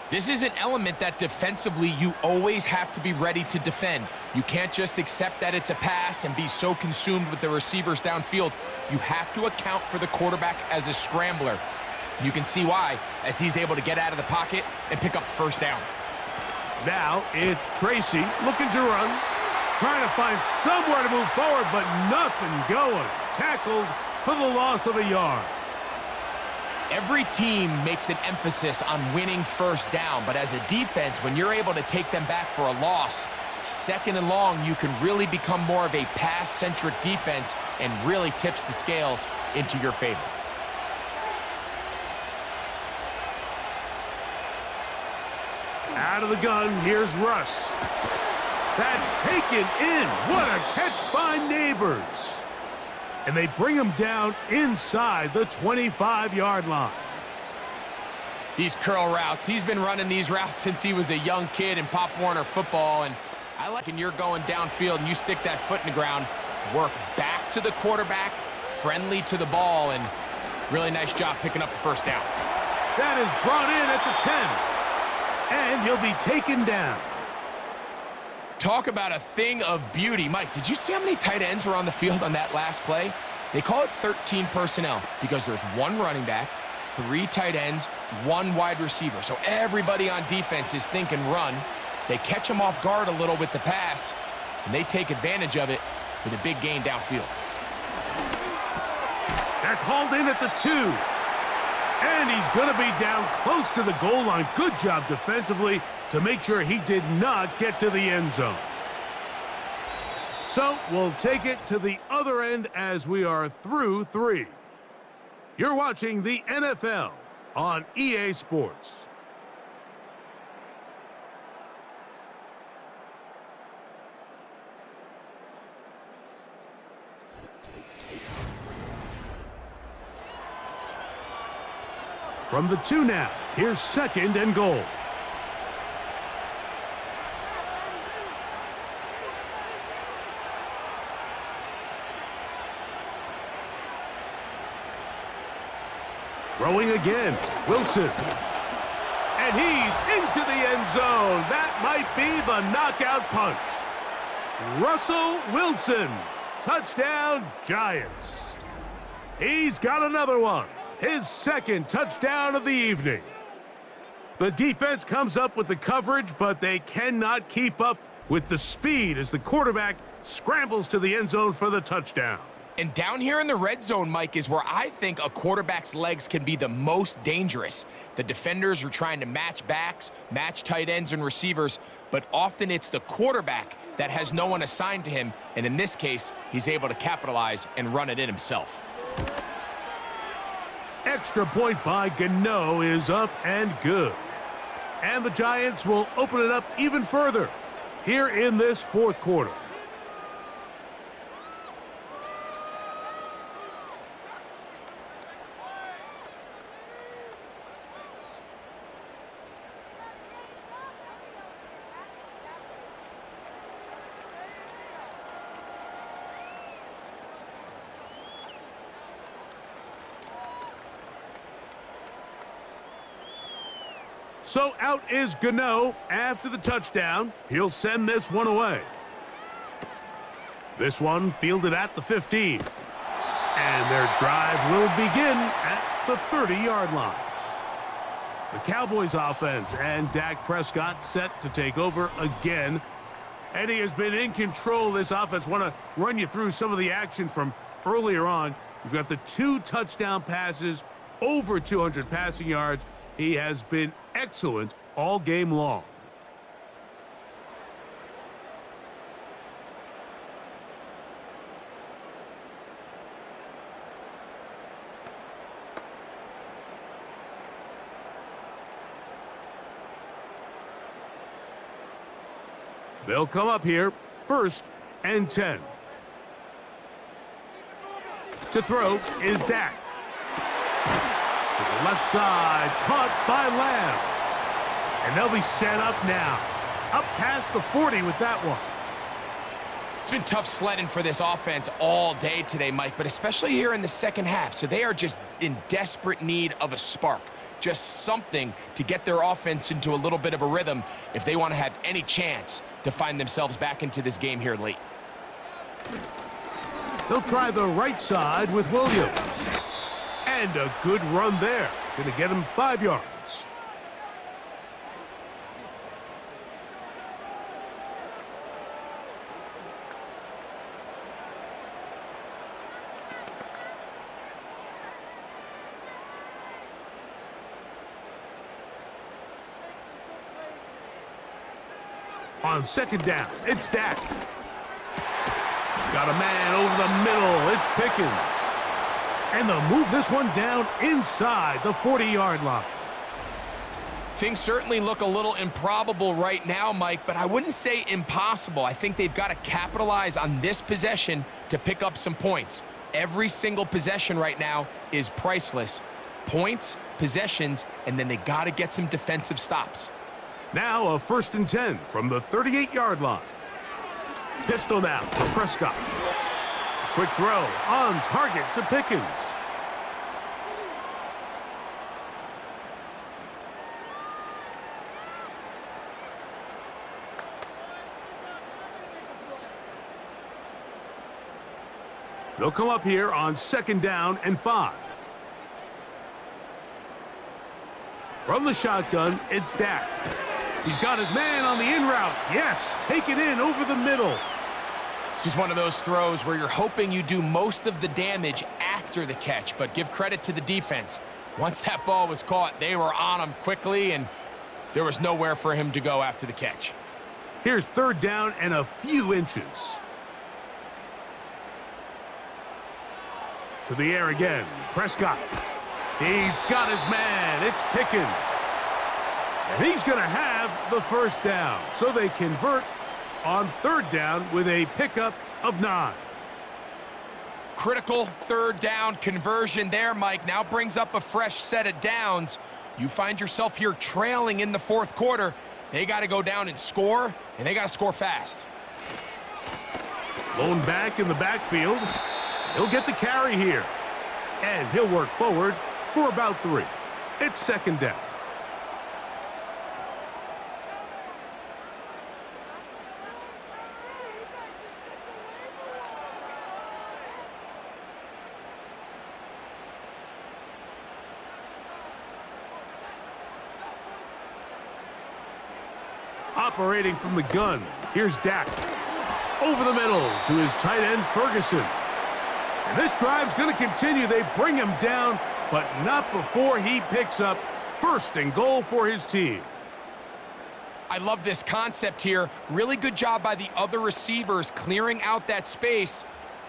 This is an element that defensively you always have to be ready to defend. You can't just accept that it's a pass and be so consumed with the receivers downfield. You have to account for the quarterback as a scrambler. You can see why, as he's able to get out of the pocket and pick up the 1st down. Now it's Tracy looking to run, trying to find somewhere to move forward, but nothing going. Tackled for the loss of a yard. Every team makes an emphasis on winning 1st down, but as a defense, when you're able to take them back for a loss, 2nd and long, you can really become more of a pass-centric defense and really tips the scales into your favor. Out of the gun, here's Russ. That's taken in. What a catch by Neighbors. And they bring him down inside the 25-yard line. These curl routes, he's been running these routes since he was a young kid in Pop Warner football, and I like when you're going downfield and you stick that foot in the ground, work back to the quarterback, friendly to the ball, and really nice job picking up the 1st down. That is brought in at the 10, and he'll be taken down. Talk about a thing of beauty. Mike, did you see how many tight ends were on the field on that last play? They call it 13 personnel because there's 1 running back, 3 tight ends, 1 wide receiver. So everybody on defense is thinking run. They catch them off guard a little with the pass, and they take advantage of it with a big gain downfield. That's hauled in at the 2. And he's going to be down close to the goal line. Good job defensively to make sure he did not get to the end zone. So we'll take it to the other end as we are through 3. You're watching the NFL on EA Sports. From the 2 now, here's 2nd and goal. Throwing again, Wilson. And he's into the end zone. That might be the knockout punch. Russell Wilson, touchdown Giants. He's got another one, his 2nd touchdown of the evening. The defense comes up with the coverage, but they cannot keep up with the speed as the quarterback scrambles to the end zone for the touchdown. And down here in the red zone, Mike, is where I think a quarterback's legs can be the most dangerous. The defenders are trying to match backs, match tight ends and receivers, but often it's the quarterback that has no one assigned to him, and in this case, he's able to capitalize and run it in himself. Extra point by Gano is up and good. And the Giants will open it up even further here in this 4th quarter. So out is Gano after the touchdown. He'll send this one away. This one fielded at the 15. And their drive will begin at the 30-yard line. The Cowboys offense and Dak Prescott set to take over again. And he has been in control of this offense. Want to run you through some of the action from earlier on. You've got the 2 touchdown passes, over 200 passing yards. He has been excellent all game long. They'll come up here, 1st and 10. To throw is Dak. To the left side, caught by Lamb. And they'll be set up now. Up past the 40 with that one. It's been tough sledding for this offense all day today, Mike, but especially here in the 2nd half. So they are just in desperate need of a spark. Just something to get their offense into a little bit of a rhythm if they want to have any chance to find themselves back into this game here late. They'll try the right side with Williams. And a good run there. Going to get him 5 yards. On 2nd down, it's Dak. Got a man over the middle. It's Pickens. And they'll move this one down inside the 40-yard line. Things certainly look a little improbable right now, Mike, but I wouldn't say impossible. I think they've got to capitalize on this possession to pick up some points. Every single possession right now is priceless. Points, possessions, and then they got to get some defensive stops. Now a 1st and 10 from the 38-yard line. Pistol now for Prescott. Quick throw on target to Pickens. They'll come up here on 2nd down and 5. From the shotgun, it's Dak. He's got his man on the in route. Yes, take it in over the middle. This is one of those throws where you're hoping you do most of the damage after the catch, but give credit to the defense. Once that ball was caught, they were on him quickly, and there was nowhere for him to go after the catch. Here's 3rd down and a few inches. To the air again, Prescott. He's got his man. It's Pickens. And he's going to have the first down. So they convert on third down with a pickup of 9. Critical third down conversion there, Mike. Now brings up a fresh set of downs. You find yourself here trailing in the fourth quarter. They got to go down and score, and they got to score fast. Lone back in the backfield. He'll get the carry here. And he'll work forward for about 3. It's second down. Operating from the gun, here's Dak. Over the middle to his tight end, Ferguson. And this drive's going to continue. They bring him down, but not before he picks up first and goal for his team. I love this concept here. Really good job by the other receivers clearing out that space.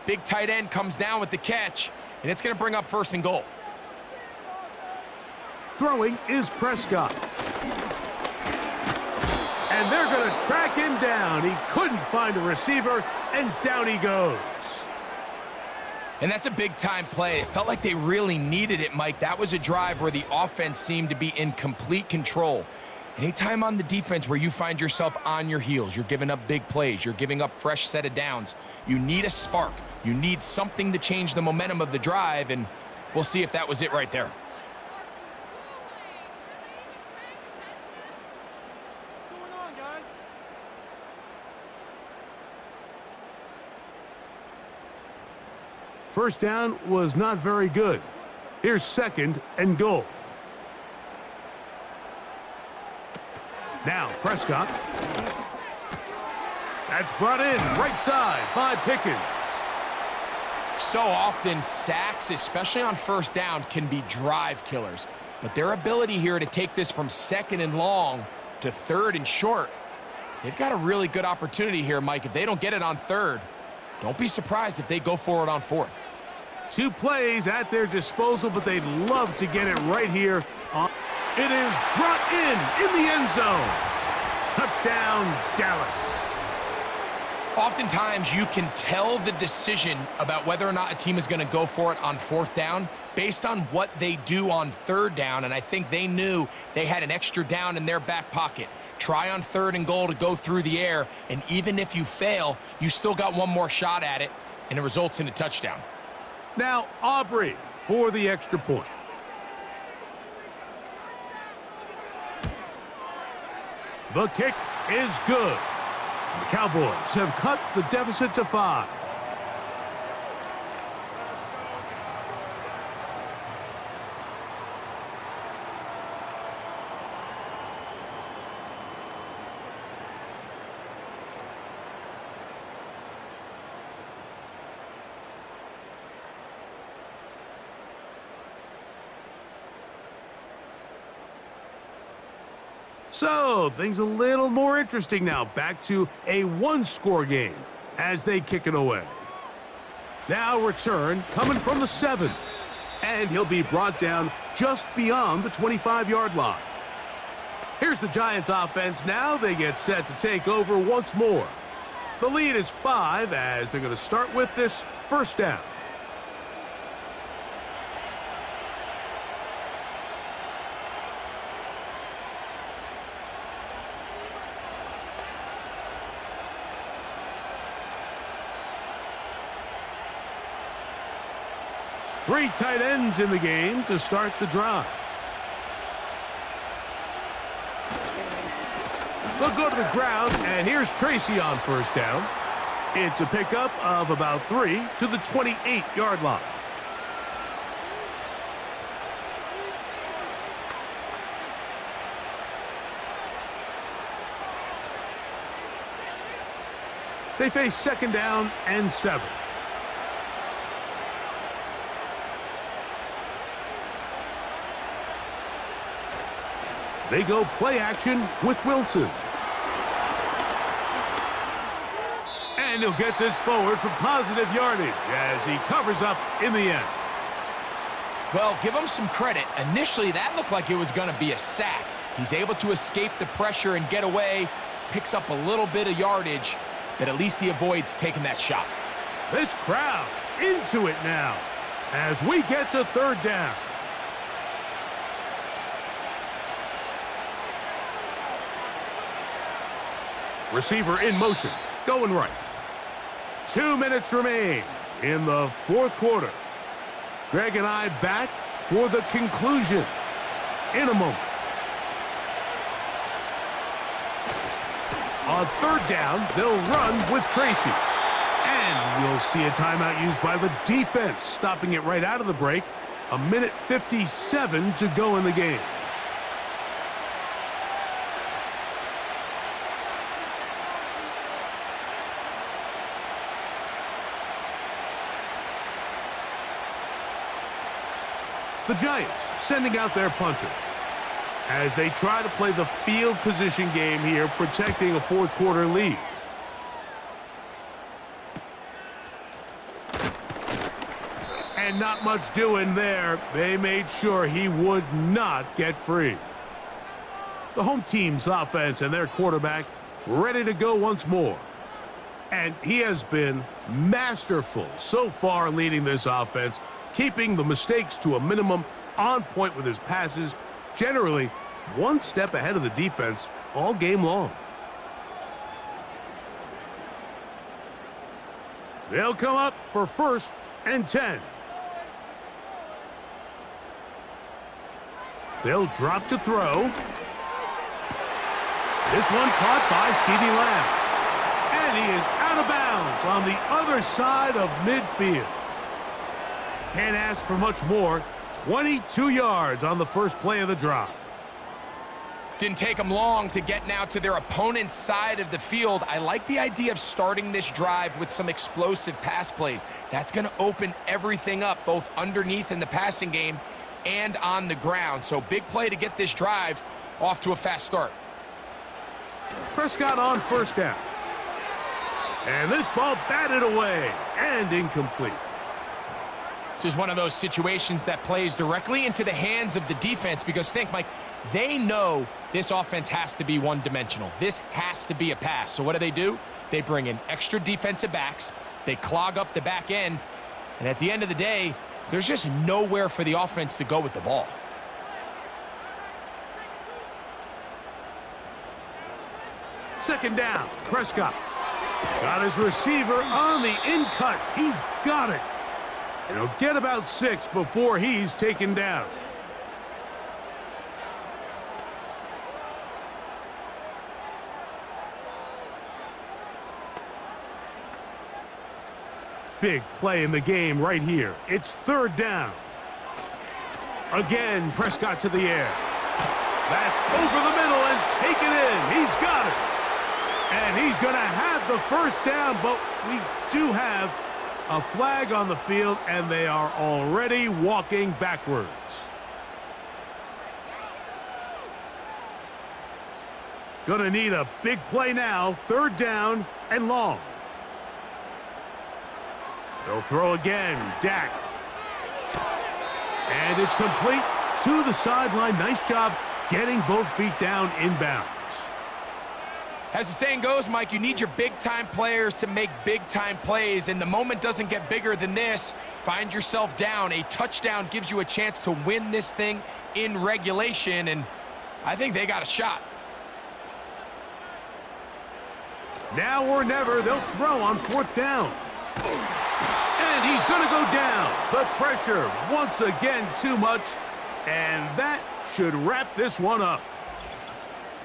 Big tight end comes down with the catch, and it's going to bring up first and goal. Throwing is Prescott. And they're going to track him down. He couldn't find a receiver, and down he goes. And that's a big-time play. It felt like they really needed it, Mike. That was a drive where the offense seemed to be in complete control. Anytime on the defense where you find yourself on your heels, you're giving up big plays, you're giving up fresh set of downs, you need a spark. You need something to change the momentum of the drive, and we'll see if that was it right there. First down was not very good. Here's second and goal. Now Prescott. That's brought in right side by Pickens. So often sacks, especially on first down, can be drive killers. But their ability here to take this from second and long to third and short, they've got a really good opportunity here, Mike. If they don't get it on third, don't be surprised if they go for it on fourth. 2 plays at their disposal, but they'd love to get it right here. It is brought in the end zone. Touchdown, Dallas. Oftentimes, you can tell the decision about whether or not a team is going to go for it on fourth down based on what they do on third down, and I think they knew they had an extra down in their back pocket. Try on third and goal to go through the air, and even if you fail, you still got one more shot at it, and it results in a touchdown. Now Aubrey for the extra point. The kick is good. The Cowboys have cut the deficit to 5. So, things a little more interesting now. Back to a 1-score game as they kick it away. Now return coming from the 7. And he'll be brought down just beyond the 25-yard line. Here's the Giants offense now. They get set to take over once more. The lead is 5 as they're going to start with this first down. Three tight ends in the game to start the drive. They'll go to the ground, and here's Tracy on first down. It's a pickup of about 3 to the 28-yard line. They face second down and 7. They go play action with Wilson. And he'll get this forward for positive yardage as he covers up in the end. Well, give him some credit. Initially, that looked like it was going to be a sack. He's able to escape the pressure and get away, picks up a little bit of yardage, but at least he avoids taking that shot. This crowd into it now as we get to third down. Receiver in motion, going right. 2 minutes remain in the fourth quarter. Greg and I back for the conclusion in a moment. On third down, they'll run with Tracy. And we'll see a timeout used by the defense, stopping it right out of the break. 1:57 to go in the game. The Giants sending out their punter as they try to play the field position game here, protecting a fourth quarter lead. And not much doing there. They made sure he would not get free. The home team's offense and their quarterback ready to go once more. And he has been masterful so far leading this offense, keeping the mistakes to a minimum, on point with his passes, generally one step ahead of the defense all game long. They'll come up for 1st and 10. They'll drop to throw. This one caught by CeeDee Lamb. And he is out of bounds on the other side of midfield. Can't ask for much more. 22 yards on the first play of the drive. Didn't take them long to get now to their opponent's side of the field. I like the idea of starting this drive with some explosive pass plays. That's going to open everything up, both underneath in the passing game and on the ground. So big play to get this drive off to a fast start. Prescott on first down. And this ball batted away and incomplete. This is one of those situations that plays directly into the hands of the defense because think, Mike, they know this offense has to be one-dimensional. This has to be a pass. So what do? They bring in extra defensive backs. They clog up the back end. And at the end of the day, there's just nowhere for the offense to go with the ball. Second down, Prescott. Got his receiver on the in-cut. He's got it. And he'll get about 6 before he's taken down. Big play in the game right here. It's third down. Again, Prescott to the air. That's over the middle and taken in. He's got it. And he's going to have the first down, but we do have a flag on the field, and they are already walking backwards. Gonna need a big play now. Third down and long. They'll throw again. Dak. And it's complete to the sideline. Nice job getting both feet down inbounds. As the saying goes, Mike, you need your big-time players to make big-time plays, and the moment doesn't get bigger than this. Find yourself down. A touchdown gives you a chance to win this thing in regulation, and I think they got a shot. Now or never, they'll throw on fourth down. And he's going to go down. The pressure, once again, too much, and that should wrap this one up.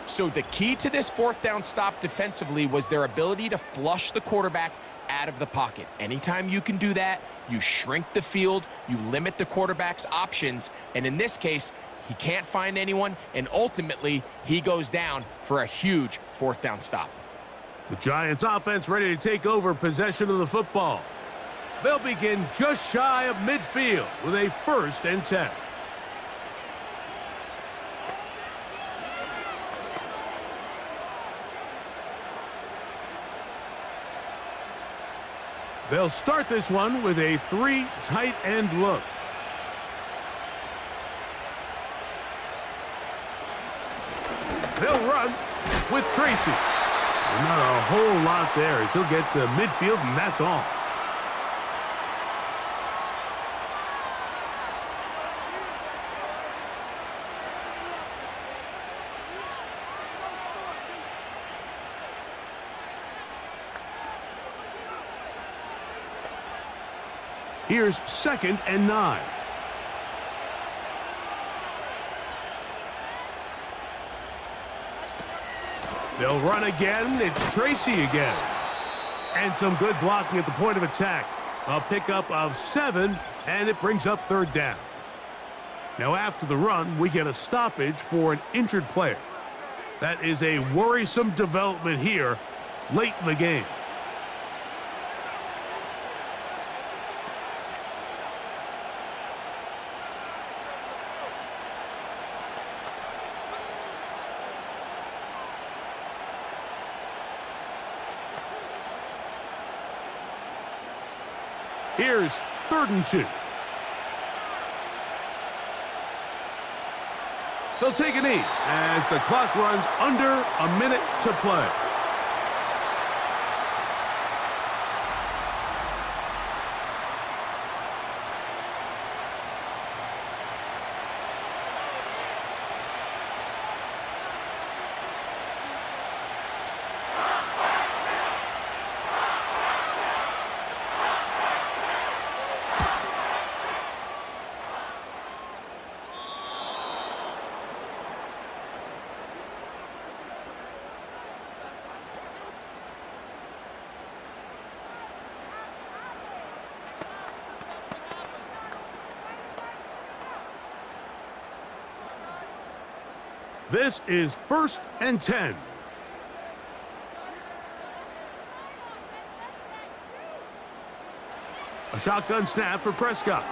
So the key to this fourth down stop defensively was their ability to flush the quarterback out of the pocket. Anytime you can do that, you shrink the field, you limit the quarterback's options, and in this case, he can't find anyone, and ultimately, he goes down for a huge fourth down stop. The Giants offense ready to take over possession of the football. They'll begin just shy of midfield with a 1st and 10. They'll start this one with a 3 tight end look. They'll run with Tracy. And not a whole lot there as he'll get to midfield, and that's all. Here's 2nd and 9. They'll run again. It's Tracy again. And some good blocking at the point of attack. A pickup of 7, and it brings up 3rd down. Now after the run, we get a stoppage for an injured player. That is a worrisome development here late in the game. Here's 3rd and 2. They'll take a knee as the clock runs under a minute to play. This is 1st and 10. A shotgun snap for Prescott.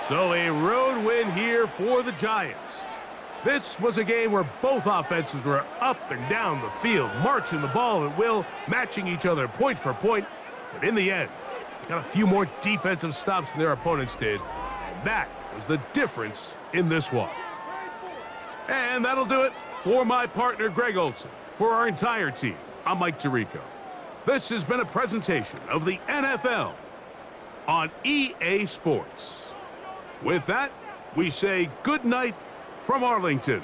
So a road win here for the Giants. This was a game where both offenses were up and down the field, marching the ball at will, matching each other point for point. But in the end, they got a few more defensive stops than their opponents did. And that was the difference in this one. And that'll do it for my partner, Greg Olson. For our entire team, I'm Mike Tirico. This has been a presentation of the NFL on EA Sports. With that, we say good night from Arlington.